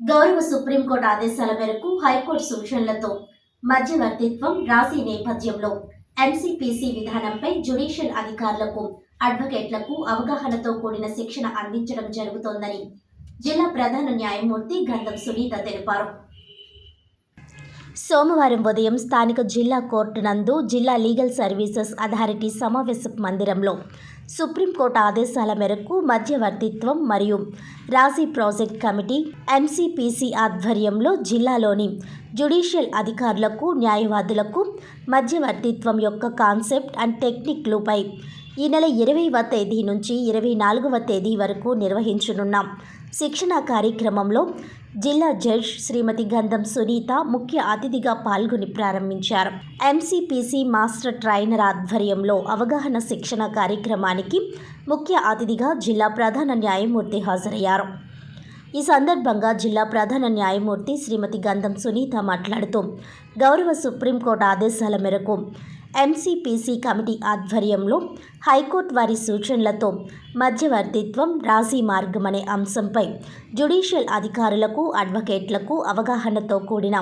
గౌరవ సుప్రీంకోర్టు ఆదేశాల మేరకు హైకోర్టు సూచనలతో మధ్యవర్తిత్వం రాసి నేపథ్యంలో ఎంసీపీసీ విధానంపై జ్యుడిషియల్ అధికారులకు, అడ్వకేట్లకు అవగాహనతో కూడిన శిక్షణ అందించడం జరుగుతోందని జిల్లా ప్రధాన న్యాయమూర్తి గంధం సునీత తెలిపారు. సోమవారం ఉదయం స్థానిక జిల్లా కోర్టు నందు జిల్లా లీగల్ సర్వీసెస్ అథారిటీ సమావేశ మందిరంలో సుప్రీంకోర్టు ఆదేశాల మేరకు మధ్యవర్తిత్వం మరియు రాజీ ప్రాజెక్ట్ కమిటీ ఎంసీపీసీ ఆధ్వర్యంలో జిల్లాలోని జ్యుడిషియల్ అధికారులకు, న్యాయవాదులకు మధ్యవర్తిత్వం యొక్క కాన్సెప్ట్ అండ్ టెక్నిక్లపై ఈ నెల 20వ తేదీ నుంచి 24వ తేదీ వరకు నిర్వహించనున్న శిక్షణ కార్యక్రమంలో జిల్లా జడ్జ్ శ్రీమతి గంధం సునీత ముఖ్య అతిథిగా పాల్గొని ప్రారంభించారు. ఎంసీపీసీ మాస్టర్ ట్రైనర్ ఆధ్వర్యంలో అవగాహన శిక్షణ కార్యక్రమానికి ముఖ్య అతిథిగా జిల్లా ప్రధాన న్యాయమూర్తి హాజరయ్యారు. ఈ సందర్భంగా జిల్లా ప్రధాన న్యాయమూర్తి శ్రీమతి గంధం సునీత మాట్లాడుతూ, గౌరవ సుప్రీంకోర్టు ఆదేశాల మేరకు ఎంసీపీసీ కమిటీ ఆధ్వర్యంలో హైకోర్టు వారి సూచనలతో మధ్యవర్తిత్వం, రాజీ మార్గం అనే అంశంపై జ్యుడిషియల్ అధికారులకు, అడ్వకేట్లకు అవగాహనతో కూడిన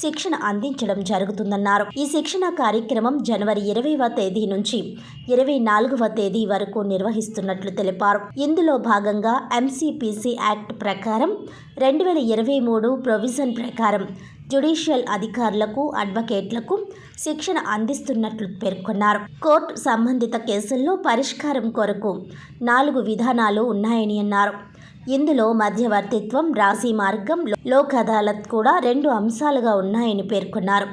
శిక్షణ అందించడం జరుగుతుందన్నారు. ఈ శిక్షణ కార్యక్రమం జనవరి 20వ తేదీ నుంచి 24వ తేదీ వరకు నిర్వహిస్తున్నట్లు తెలిపారు. ఇందులో భాగంగా ఎంసీపీసీ యాక్ట్ ప్రకారం 2023 ప్రొవిజన్ ప్రకారం జ్యుడిషియల్ అధికారులకు, అడ్వకేట్లకు శిక్షణ అందిస్తున్నట్లు పేర్కొన్నారు. కోర్టు సంబంధిత కేసుల్లో పరిష్కారం కొరకు 4 విధానాలు ఉన్నాయని అన్నారు. ఇందులో మధ్యవర్తిత్వం, రాజీ మార్గం, లోక్ అదాలత్ కూడా 2 అంశాలుగా ఉన్నాయని పేర్కొన్నారు.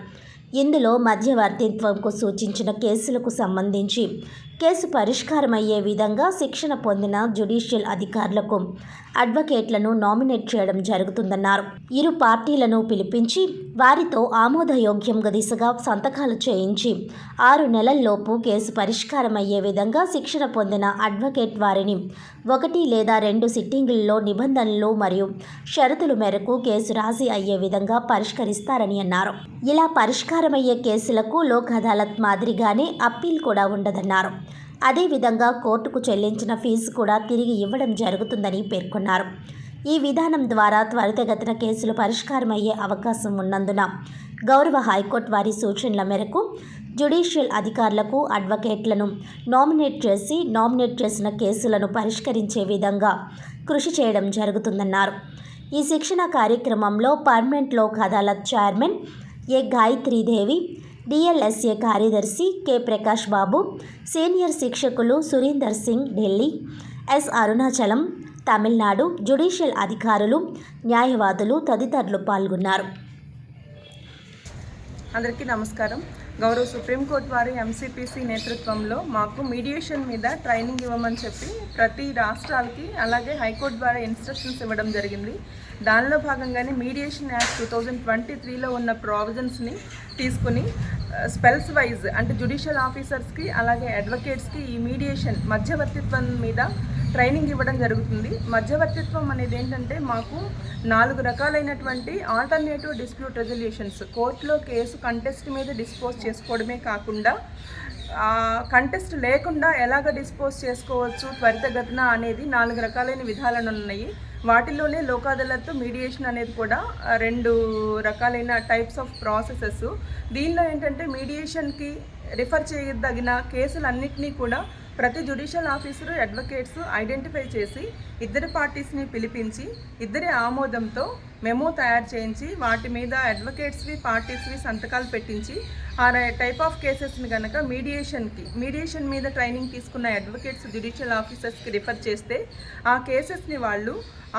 ఇందులో మధ్యవర్తిత్వంకు సూచించిన కేసులకు సంబంధించి కేసు పరిష్కారమయ్యే విధంగా శిక్షణ పొందిన జ్యుడిషియల్ అధికారులకు, అడ్వకేట్లను నామినేట్ చేయడం జరుగుతుందన్నారు. ఇరు పార్టీలను పిలిపించి వారితో ఆమోదయోగ్యంగా దిశగా సంతకాలు చేయించి 6 నెలల్లోపు కేసు పరిష్కారమయ్యే విధంగా శిక్షణ పొందిన అడ్వకేట్ వారిని 1 లేదా 2 సిట్టింగుల్లో నిబంధనలు మరియు షరతుల మేరకు కేసు రాజీ అయ్యే విధంగా పరిష్కరిస్తారని అన్నారు. ఇలా పరిష్కారమయ్యే కేసులకు లోక్ అదాలత్ మాదిరిగానే అప్పీల్ కూడా ఉండదన్నారు. అదేవిధంగా కోర్టుకు చెల్లించిన ఫీజు కూడా తిరిగి ఇవ్వడం జరుగుతుందని పేర్కొన్నారు. ఈ విధానం ద్వారా త్వరితగతిన కేసులు పరిష్కారమయ్యే అవకాశం ఉన్నందున గౌరవ హైకోర్టు వారి సూచనల మేరకు జ్యుడిషియల్ అధికారులకు, అడ్వకేట్లను నామినేట్ చేసిన కేసులను పరిష్కరించే విధంగా కృషి చేయడం జరుగుతుందన్నారు. ఈ శిక్షణ కార్యక్రమంలో permanent Lok Adalat chairman A Gayatridevi, DLSA కార్యదర్శి కె ప్రకాష్ బాబు, సీనియర్ శిక్షకులు సురీందర్ సింగ్ ఢిల్లీ, ఎస్ అరుణాచలం తమిళనాడు, జ్యుడిషియల్ అధికారులు, న్యాయవాదులు తదితరులు పాల్గొన్నారు. అందరికీ నమస్కారం. గౌరవ సుప్రీంకోర్టు వారి ఎంసీపీసీ నేతృత్వంలో మాకు మీడియేషన్ మీద ట్రైనింగ్ ఇవ్వమని చెప్పి ప్రతి రాష్ట్రాలకి అలాగే హైకోర్టు ద్వారా ఇన్స్ట్రక్షన్స్ ఇవ్వడం జరిగింది. దానిలో భాగంగానే మీడియేషన్ యాక్ట్ 2023లో ఉన్న ప్రావిజన్స్ని తీసుకుని స్పెల్స్ వైజ్ అంటే జ్యుడిషియల్ ఆఫీసర్స్కి అలాగే అడ్వకేట్స్కి ఈ మీడియేషన్ మధ్యవర్తిత్వం మీద ట్రైనింగ్ ఇవ్వడం జరుగుతుంది. మధ్యవర్తిత్వం అనేది ఏంటంటే మాకు 4 రకాలైనటువంటి ఆల్టర్నేటివ్ డిస్ప్యూట్ రెజల్యూషన్స్, కోర్టులో కేసు కంటెస్ట్ మీద డిస్పోజ్ చేసుకోవడమే కాకుండా కంటెస్ట్ లేకుండా ఎలాగ డిస్పోజ్ చేసుకోవచ్చు త్వరితగతిన అనేది 4 రకాలైన విధానాలు ఉన్నాయి. వాటిలోనే లోక్ అదాలత్, మీడియేషన్ అనేది కూడా 2 రకాలైన టైప్స్ ఆఫ్ ప్రాసెసెస్. దీనిలో ఏంటంటే మీడియేషన్కి రిఫర్ చేయదగిన కేసులన్నింటినీ కూడా ప్రతి జ్యుడిషియల్ ఆఫీసరు, అడ్వకేట్స్ ఐడెంటిఫై చేసి ఇద్దరు పార్టీస్ని పిలిపించి ఇద్దరి ఆమోదంతో మెమో తయారు చేయించి వాటి మీద అడ్వకేట్స్వి, పార్టీస్వి సంతకాలు పెట్టించి ఆ టైప్ ఆఫ్ కేసెస్ని కనుక మీడియేషన్ మీద ట్రైనింగ్ తీసుకున్న అడ్వకేట్స్ జ్యుడిషియల్ ఆఫీసర్స్కి రిఫర్ చేస్తే ఆ కేసెస్ని వాళ్ళు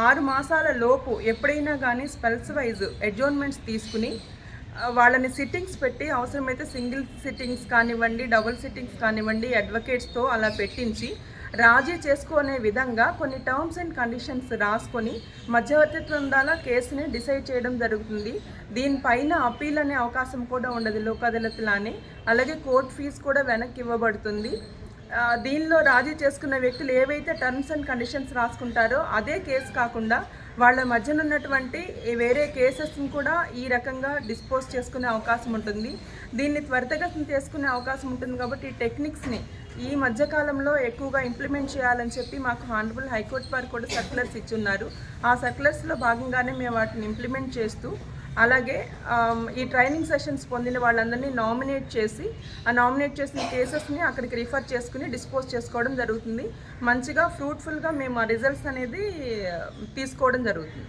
6 మాసాల లోపు ఎప్పుడైనా కానీ స్పెల్స్ వైజ్ అడ్జోర్న్మెంట్స్ తీసుకుని వాళ్ళని సిట్టింగ్స్ పెట్టి అవసరమైతే సింగిల్ సిట్టింగ్స్ కానివ్వండి, డబుల్ సిట్టింగ్స్ కానివ్వండి అడ్వకేట్స్తో అలా పెట్టించి రాజీ చేసుకునే విధంగా కొన్ని టర్మ్స్ అండ్ కండిషన్స్ రాసుకొని మధ్యవర్తిత్వం ద్వారా కేసుని డిసైడ్ చేయడం జరుగుతుంది. దీనిపైన అప్పీల్ అనే అవకాశం కూడా ఉండదు లోక్ అదాలత్లానే. అలాగే కోర్ట్ ఫీజు కూడా వెనక్కి ఇవ్వబడుతుంది. దీనిలో రాజీ చేసుకున్న వ్యక్తులు ఏవైతే టర్మ్స్ అండ్ కండిషన్స్ రాసుకుంటారో అదే కేసు కాకుండా వాళ్ళ మధ్యన ఉన్నటువంటి వేరే కేసెస్ని కూడా ఈ రకంగా డిస్పోజ్ చేసుకునే అవకాశం ఉంటుంది. దీన్ని త్వరితగతిన చేసుకునే అవకాశం ఉంటుంది కాబట్టి ఈ టెక్నిక్స్ని ఈ మధ్యకాలంలో ఎక్కువగా ఇంప్లిమెంట్ చేయాలని చెప్పి మాకు హానరబుల్ హైకోర్టు వారు కూడా సర్క్యులర్స్ ఇచ్చున్నారు. ఆ సర్క్యులర్స్లో భాగంగానే మేము వాటిని ఇంప్లిమెంట్ చేస్తూ అలాగే ఈ ట్రైనింగ్ సెషన్స్ పొందిన వాళ్ళందరినీ నామినేట్ చేసి ఆ నామినేట్ చేసిన కేసెస్ని అక్కడికి రిఫర్ చేసుకుని డిస్పోజ్ చేసుకోవడం జరుగుతుంది. మంచిగా ఫ్రూట్ఫుల్గా మేము ఆ రిజల్ట్స్ అనేది తీసుకోవడం జరుగుతుంది.